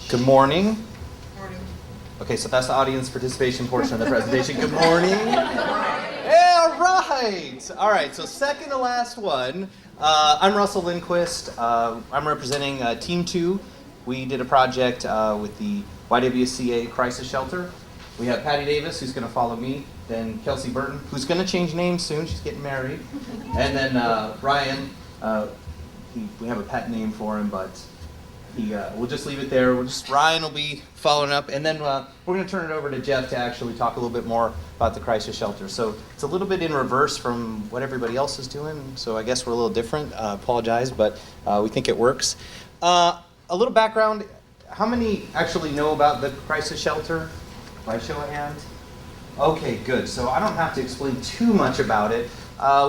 Good morning. Morning. Okay, so that's the audience participation portion of the presentation. Good morning. Hey, all right. All right, so second to last one. I'm Russell Lindquist. I'm representing Team 2. We did a project with the YWCA Crisis Shelter. We have Patty Davis, who's going to follow me, then Kelsey Burton, who's going to change names soon. She's getting married. And then Ryan, we have a pet name for him, but we'll just leave it there. Ryan will be following up, and then we're going to turn it over to Jeff to actually talk a little bit more about the crisis shelter. So it's a little bit in reverse from what everybody else is doing, so I guess we're a little different. Apologize, but we think it works. A little background. How many actually know about the crisis shelter? By show of hands? Okay, good. So I don't have to explain too much about it.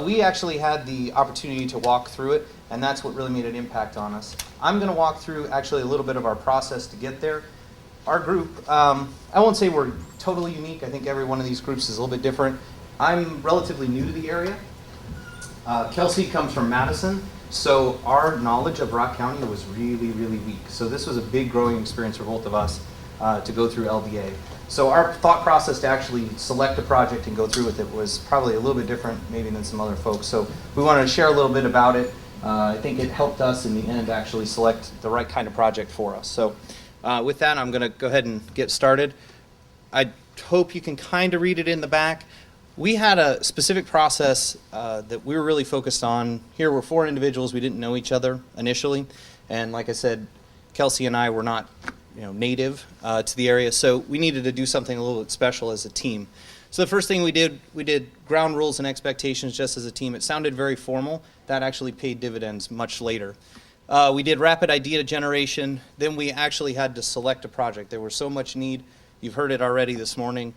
We actually had the opportunity to walk through it, and that's what really made an impact on us. I'm going to walk through actually a little bit of our process to get there. Our group, I won't say we're totally unique. I think every one of these groups is a little bit different. I'm relatively new to the area. Kelsey comes from Madison, so our knowledge of Rock County was really, really weak. So this was a big growing experience for both of us to go through LDA. So our thought process to actually select a project and go through with it was probably a little bit different maybe than some other folks. So we wanted to share a little bit about it. I think it helped us in the end actually select the right kind of project for us. So with that, I'm going to go ahead and get started. I hope you can kind of read it in the back. We had a specific process that we were really focused on. Here were 4 individuals. We didn't know each other initially. And like I said, Kelsey and I were not native to the area, so we needed to do something a little bit special as a team. So the first thing we did ground rules and expectations just as a team. It sounded very formal. That actually paid dividends much later. We did rapid idea generation. Then we actually had to select a project. There was so much need. You've heard it already this morning.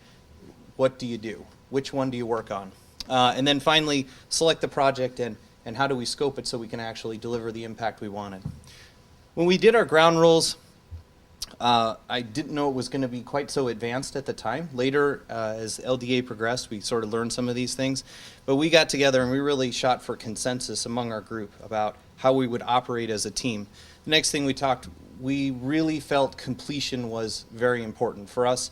What do you do? Which one do you work on? And then finally, select the project and how do we scope it so we can actually deliver the impact we wanted. When we did our ground rules, I didn't know it was going to be quite so advanced at the time. Later, as LDA progressed, we sort of learned some of these things. But we got together and we really shot for consensus among our group about how we would operate as a team. The next thing we really felt completion was very important. For us,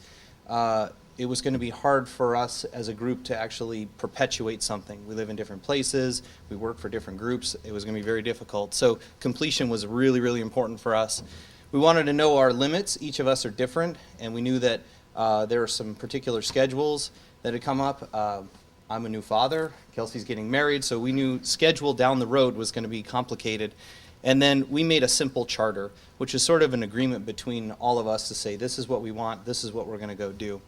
it was going to be hard for us as a group to actually perpetuate something. We live in different places. We work for different groups. It was going to be very difficult. So completion was really, really important for us. We wanted to know our limits. Each of us are different, and we knew that there are some particular schedules that had come up. I'm a new father. Kelsey's getting married, so we knew schedule down the road was going to be complicated. And then we made a simple charter, which is sort of an agreement between all of us to say, this is what we want, this is what we're going to go do.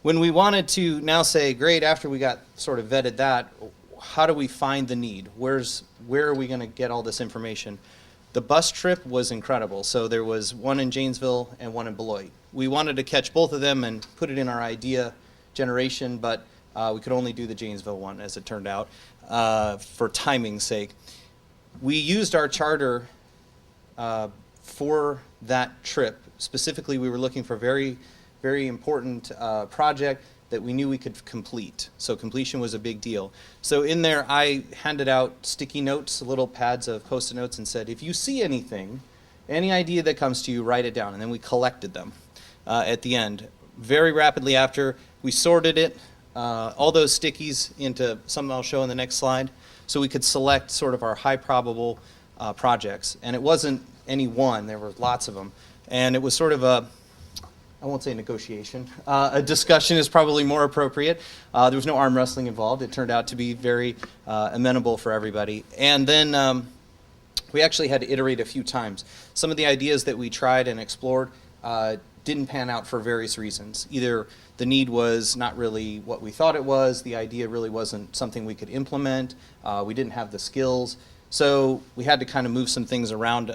When we wanted to now say, great, after we got sort of vetted that, how do we find the need? Where are we going to get all this information? The bus trip was incredible. So there was one in Janesville and one in Beloit. We wanted to catch both of them and put it in our idea generation, but we could only do the Janesville one, as it turned out, for timing's sake. We used our charter for that trip. Specifically, we were looking for very, very important project that we knew we could complete. So completion was a big deal. So in there, I handed out sticky notes, little pads of Post-it notes, and said, if you see anything, any idea that comes to you, write it down. And then we collected them at the end. Very rapidly after, we sorted it, all those stickies into something I'll show in the next slide, so we could select sort of our high probable projects. And it wasn't any one, there were lots of them. And it was sort of I won't say negotiation. A discussion is probably more appropriate. There was no arm wrestling involved. It turned out to be very amenable for everybody. And then we actually had to iterate a few times. Some of the ideas that we tried and explored didn't pan out for various reasons. Either the need was not really what we thought it was, the idea really wasn't something we could implement, we didn't have the skills. So we had to kind of move some things around.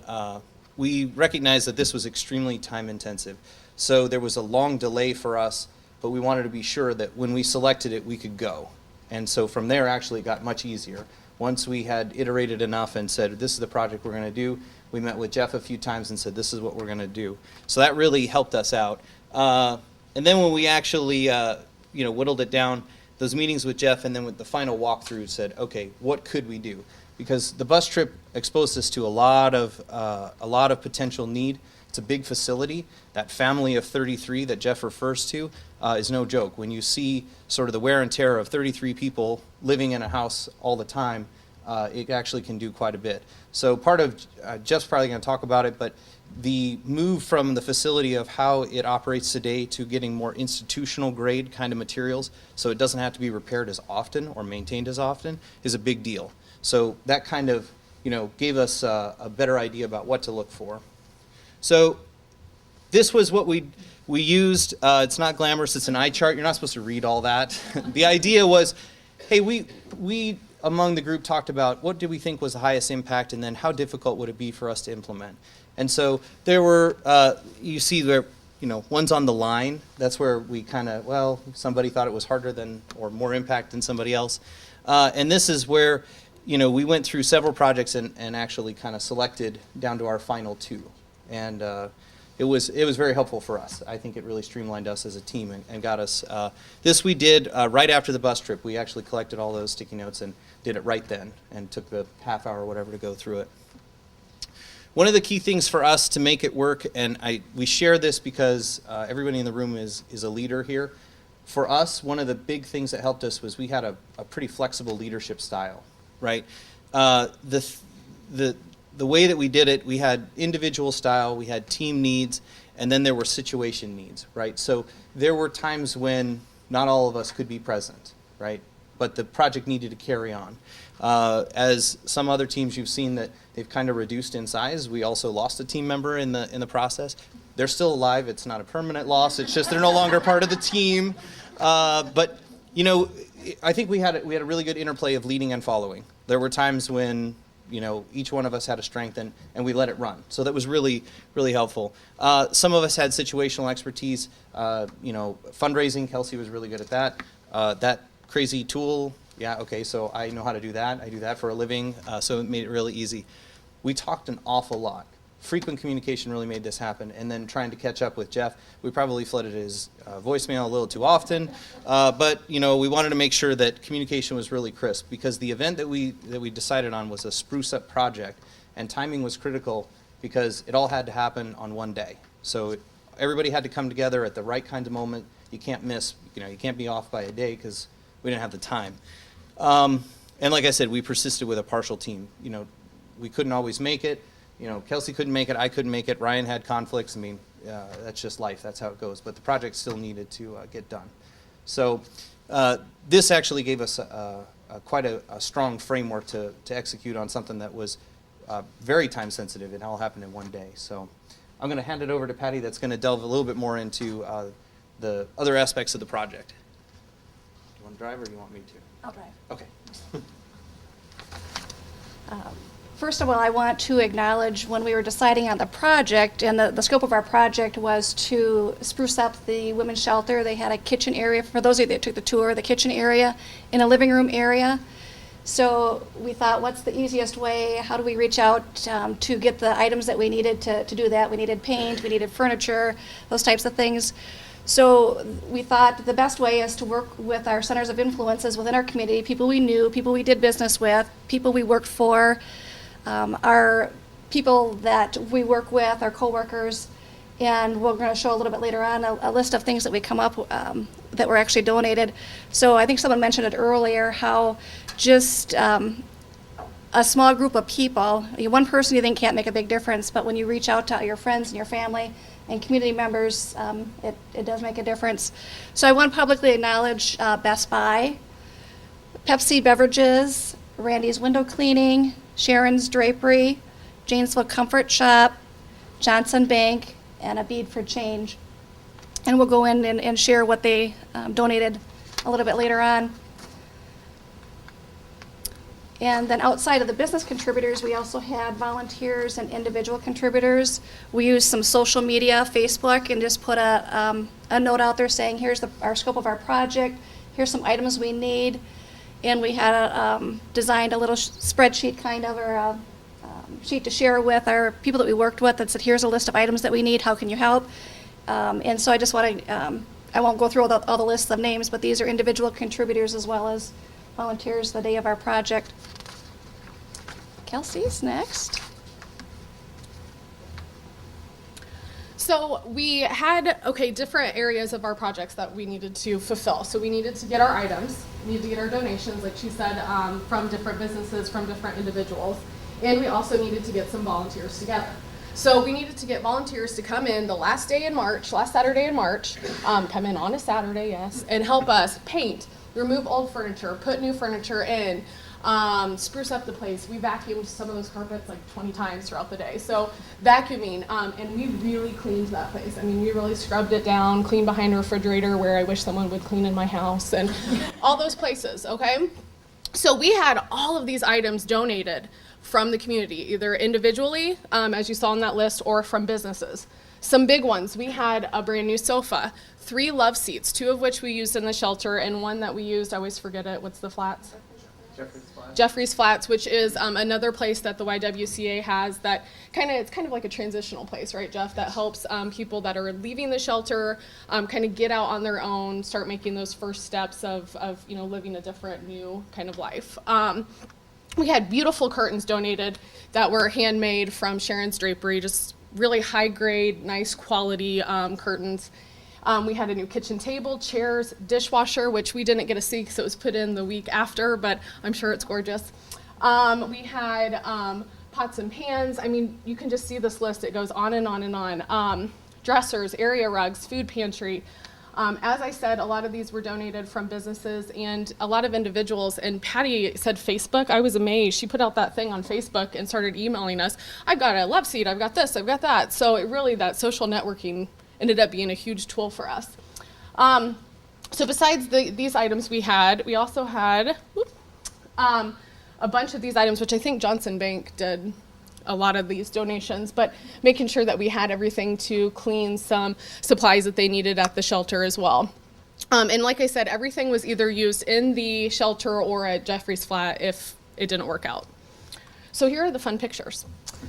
We recognized that this was extremely time intensive. So there was a long delay for us, but we wanted to be sure that when we selected it, we could go. And so from there, actually, it got much easier. Once we had iterated enough and said, this is the project we're going to do, we met with Jeff a few times and said, this is what we're going to do. So that really helped us out. And then when we actually whittled it down, those meetings with Jeff and then with the final walkthrough said, okay, what could we do? Because the bus trip exposed us to a lot of potential need. It's a big facility. That family of 33 that Jeff refers to is no joke. When you see sort of the wear and tear of 33 people living in a house all the time, it actually can do quite a bit. So part of, Jeff's probably going to talk about it, but the move from the facility of how it operates today to getting more institutional grade kind of materials, so it doesn't have to be repaired as often or maintained as often, is a big deal. So that kind of, gave us a better idea about what to look for. So this was what we used. It's not glamorous, it's an eye chart. You're not supposed to read all that. The idea was, hey, we among the group talked about what did we think was the highest impact, and then how difficult would it be for us to implement. And so there were, you see there, one's on the line. That's where we kind of, somebody thought it was harder than, or more impact than somebody else. And this is where, we went through several projects and actually kind of selected down to our final 2. And it was very helpful for us. I think it really streamlined us as a team and got us. This we did right after the bus trip. We actually collected all those sticky notes and did it right then, and took the half hour or whatever to go through it. One of the key things for us to make it work, and we share this because everybody in the room is a leader here. For us, one of the big things that helped us was we had a pretty flexible leadership style, right? The way that we did it, we had individual style, we had team needs, and then there were situation needs, right? So there were times when not all of us could be present, right? But the project needed to carry on. As some other teams you've seen that they've kind of reduced in size, we also lost a team member in the process. They're still alive. It's not a permanent loss. It's just they're no longer part of the team. But I think we had a really good interplay of leading and following. There were times when each one of us had a strength and we let it run. So that was really, really helpful. Some of us had situational expertise. Fundraising, Kelsey was really good at that. That crazy tool, yeah, okay, so I know how to do that. I do that for a living, so it made it really easy. We talked an awful lot. Frequent communication really made this happen, and then trying to catch up with Jeff, we probably flooded his voicemail a little too often, but we wanted to make sure that communication was really crisp, because the event that we decided on was a spruce up project, and timing was critical because it all had to happen on one day. So everybody had to come together at the right kind of moment. You can't miss, you can't be off by a day because we didn't have the time. And like I said, we persisted with a partial team. We couldn't always make it. Kelsey couldn't make it, I couldn't make it, Ryan had conflicts. I mean, that's just life, that's how it goes. But the project still needed to get done. So this actually gave us quite a strong framework to execute on something that was very time sensitive. It all happened in one day. So I'm going to hand it over to Patty that's going to delve a little bit more into the other aspects of the project. Do you want to drive or do you want me to? I'll drive. Okay. First of all, I want to acknowledge when we were deciding on the project, and the scope of our project was to spruce up the women's shelter. They had a kitchen area, for those of you that took the tour, the kitchen area and a living room area. So we thought, what's the easiest way? How do we reach out to get the items that we needed to do that? We needed paint, we needed furniture, those types of things. So we thought the best way is to work with our centers of influences within our community, people we knew, people we did business with, people we worked for, our people that we work with, our coworkers, and we're going to show a little bit later on a list of things that we come up that were actually donated. So I think someone mentioned it earlier, how just a small group of people, one person you think can't make a big difference, but when you reach out to your friends and your family and community members, it does make a difference. So I want to publicly acknowledge Best Buy, Pepsi Beverages, Randy's Window Cleaning, Sharon's Drapery, Janesville Comfort Shop, Johnson Bank, and A Bead for Change. And we'll go in and share what they donated a little bit later on. And then outside of the business contributors, we also had volunteers and individual contributors. We used some social media, Facebook, and just put a note out there saying, here's our scope of our project, here's some items we need. And we had designed a little spreadsheet kind of, or a sheet to share with our people that we worked with that said, here's a list of items that we need, how can you help? And so I just want to, I won't go through all the lists of names, but these are individual contributors as well as volunteers the day of our project. Kelsey's next. So we had, different areas of our projects that we needed to fulfill. So we needed to get our items, we needed to get our donations, like she said, from different businesses, from different individuals. And we also needed to get some volunteers together. So we needed to get volunteers to come in the last day in March, last Saturday in March, come in on a Saturday, yes, and help us paint, remove old furniture, put new furniture in, spruce up the place. We vacuumed some of those carpets like 20 times throughout the day. So vacuuming, and we really cleaned that place. I mean, we really scrubbed it down, cleaned behind the refrigerator where I wish someone would clean in my house, and all those places, okay? So we had all of these items donated from the community, either individually, as you saw on that list, or from businesses. Some big ones, we had a brand new sofa, 3 love seats, 2 of which we used in the shelter, and one that we used, I always forget it, what's the flats? Jeffrey's Flats, which is another place that the YWCA has that it's kind of like a transitional place, right, Jeff, that helps people that are leaving the shelter kind of get out on their own, start making those first steps of living a different, new kind of life. We had beautiful curtains donated that were handmade from Sharon's Drapery, just really high grade, nice quality curtains. We had a new kitchen table, chairs, dishwasher, which we didn't get to see because it was put in the week after, but I'm sure it's gorgeous. We had pots and pans. I mean, you can just see this list. It goes on and on and on. Dressers, area rugs, food pantry. As I said, a lot of these were donated from businesses and a lot of individuals. And Patty said Facebook. I was amazed. She put out that thing on Facebook and started emailing us. I've got a love seat. I've got this. I've got that. So it really, that social networking ended up being a huge tool for us. So besides these items we also had a bunch of these items, which I think Johnson Bank did a lot of these donations, but making sure that we had everything to clean some supplies that they needed at the shelter as well. And like I said, everything was either used in the shelter or at Jeffrey's Flat if it didn't work out. So here are the fun pictures.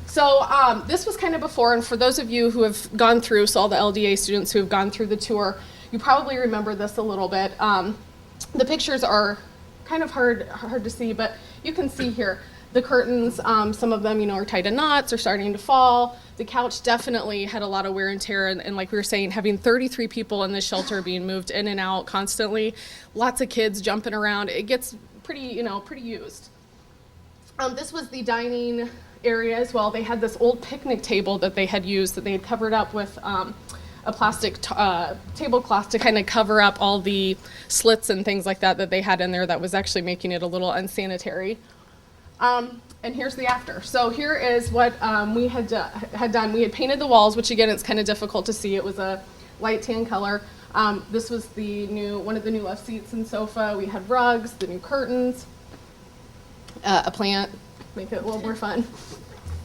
So this was kind of before, and for those of you who have gone through, so all the LDA students who have gone through the tour, you probably remember this a little bit. The pictures are kind of hard to see, but you can see here the curtains, some of them, are tied in knots or starting to fall. The couch definitely had a lot of wear and tear, and like we were saying, having 33 people in this shelter being moved in and out constantly, lots of kids jumping around, it gets pretty, pretty used. This was the dining area as well. They had this old picnic table that they had used that they had covered up with a plastic tablecloth to kind of cover up all the slits and things like that they had in there that was actually making it a little unsanitary. And here's the after. So here is what we had done. We had painted the walls, which again, it's kind of difficult to see. It was a light tan color. This was one of the new love seats and sofa. We had rugs, the new curtains, a plant, make it a little more fun.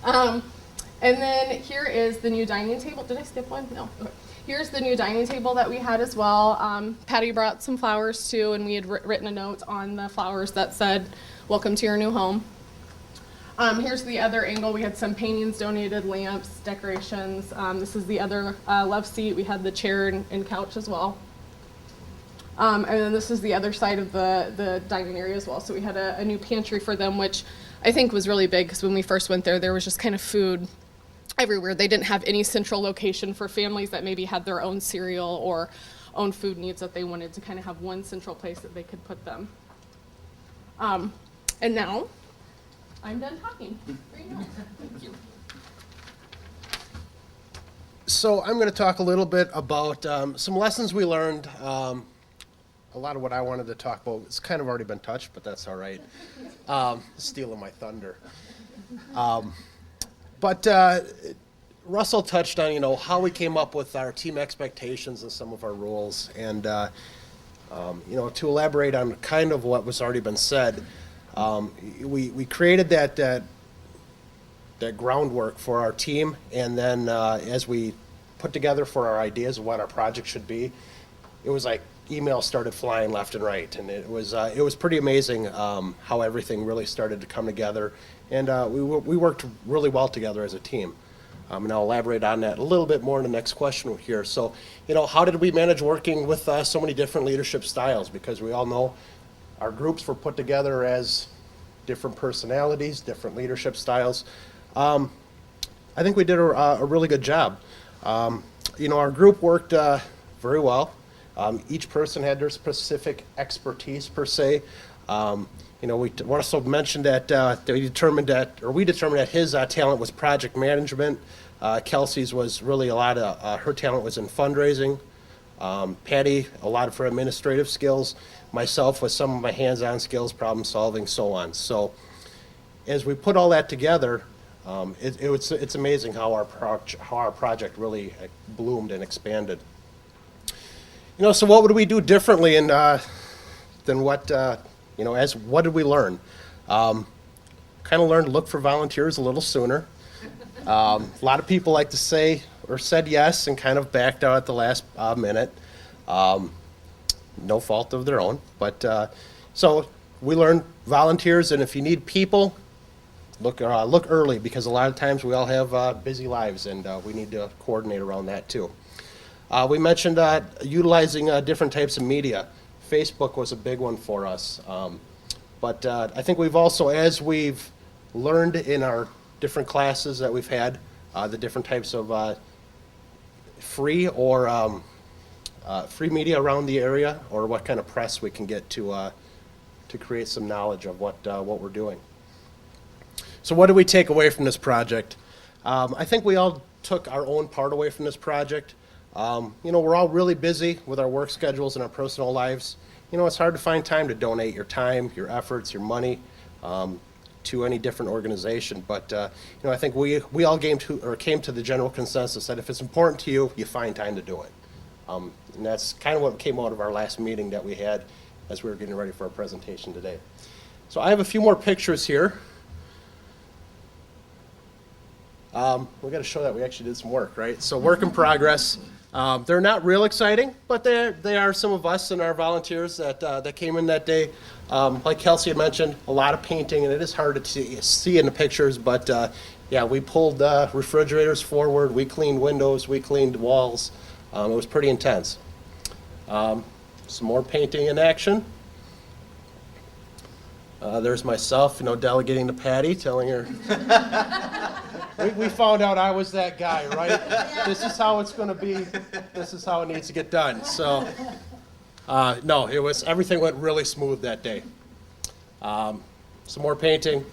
And then here is the new dining table. Did I skip one? No. Okay. Here's the new dining table that we had as well. Patty brought some flowers too, and we had written a note on the flowers that said, "Welcome to your new home." Here's the other angle. We had some paintings donated, lamps, decorations. This is the other love seat. We had the chair and couch as well. And then this is the other side of the dining area as well. So we had a new pantry for them, which I think was really big because when we first went there was just kind of food everywhere. They didn't have any central location for families that maybe had their own cereal or own food needs that they wanted to kind of have one central place that they could put them. And now I'm done talking. Thank you. So I'm going to talk a little bit about some lessons we learned. A lot of what I wanted to talk about has kind of already been touched, but that's all right. Stealing my thunder. But Russell touched on, how we came up with our team expectations and some of our roles. And, to elaborate on kind of what was already been said, we created that groundwork for our team. And then as we put together for our ideas of what our project should be, it was like emails started flying left and right. And it was pretty amazing how everything really started to come together. And we worked really well together as a team. And I'll elaborate on that a little bit more in the next question here. So, how did we manage working with so many different leadership styles? Because we all know our groups were put together as different personalities, different leadership styles. I think we did a really good job. our group worked very well. Each person had their specific expertise per se. We also mentioned that we determined that his talent was project management. Kelsey's was really a lot of her talent was in fundraising. Patty, a lot of her administrative skills. Myself with some of my hands-on skills, problem solving, so on. So as we put all that together, it's amazing how our project really bloomed and expanded. So what would we do differently than what what did we learn? Kind of learned to look for volunteers a little sooner. A lot of people like to say or said yes and kind of backed out at the last minute. No fault of their own, but so we learned volunteers, and if you need people, look early, because a lot of times we all have busy lives, and we need to coordinate around that too. We mentioned utilizing different types of media. Facebook was a big one for us, but I think we've also, as we've learned in our different classes that we've had, the different types of free or free media around the area, or what kind of press we can get to create some knowledge of what we're doing. So what do we take away from this project? I think we all took our own part away from this project. We're all really busy with our work schedules and our personal lives. It's hard to find time to donate your time, your efforts, your money to any different organization. But I think we all came to the general consensus that if it's important to you, you find time to do it. And that's kind of what came out of our last meeting that we had as we were getting ready for our presentation today. So I have a few more pictures here. We got to show that we actually did some work, right? So work in progress. They're not real exciting, but they are some of us and our volunteers that came in that day. Like Kelsey had mentioned, a lot of painting, and it is hard to see in the pictures, but yeah, we pulled refrigerators forward, we cleaned windows, we cleaned walls. It was pretty intense. Some more painting in action. There's myself, delegating to Patty, telling her, we found out I was that guy, right? This is how it's going to be. This is how it needs to get done. So, no, everything went really smooth that day. Some more painting,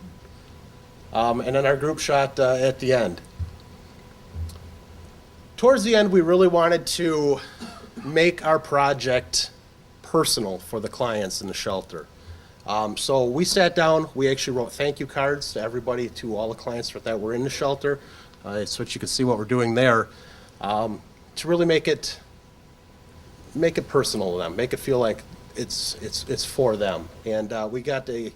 and then our group shot at the end. Towards the end, we really wanted to make our project personal for the clients in the shelter. So we sat down, we actually wrote thank you cards to everybody, to all the clients that were in the shelter, so that you can see what we're doing there, to really make it personal to them, make it feel like it's for them. And we got a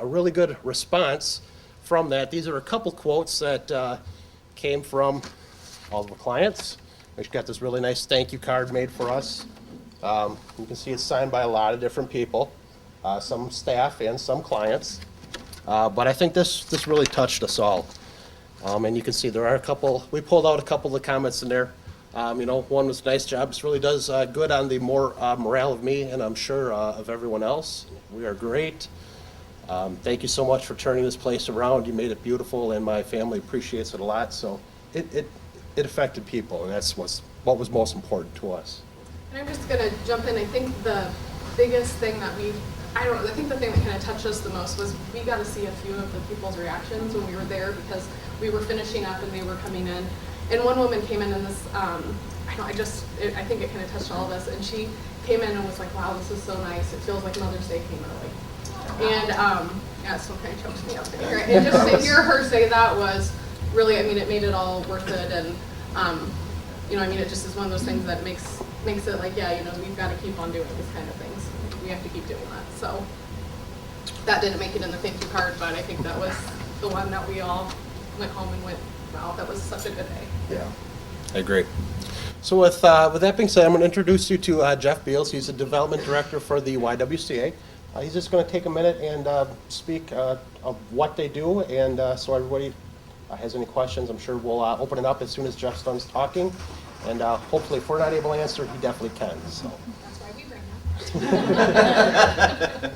really good response from that. These are a couple quotes that came from all the clients. We got this really nice thank you card made for us. You can see it's signed by a lot of different people. Some staff and some clients, but I think this really touched us all. And you can see there are we pulled out a couple of comments in there. One was nice job. This really does good on the morale of me, and I'm sure of everyone else. We are great. Thank you so much for turning this place around. You made it beautiful, and my family appreciates it a lot. So it affected people, and that's what was most important to us. And I'm just gonna jump in. I think the biggest thing that I think the thing that kind of touched us the most was we got to see a few of the people's reactions when we were there, because we were finishing up and they were coming in. And one woman came in and this, I think it kind of touched all of us. And she came in and was like, wow, this is so nice. It feels like Mother's Day came early. And yeah, it still kind of chokes me up to hear it. And just to hear her say that was really, it made it all worth it. And, it just is one of those things that makes it like, yeah, we've got to keep on doing these kind of things. We have to keep doing that. So that didn't make it in the thank you card, but I think that was the one that we all went home and went, wow, that was such a good day. Yeah, I agree. So with that being said, I'm going to introduce you to Jeff Beals. He's the development director for the YWCA. He's just going to take a minute and speak of what they do, and so everybody has any questions, I'm sure we'll open it up as soon as Jeff's done talking, and hopefully if we're not able to answer, he definitely can. So. That's why we bring him.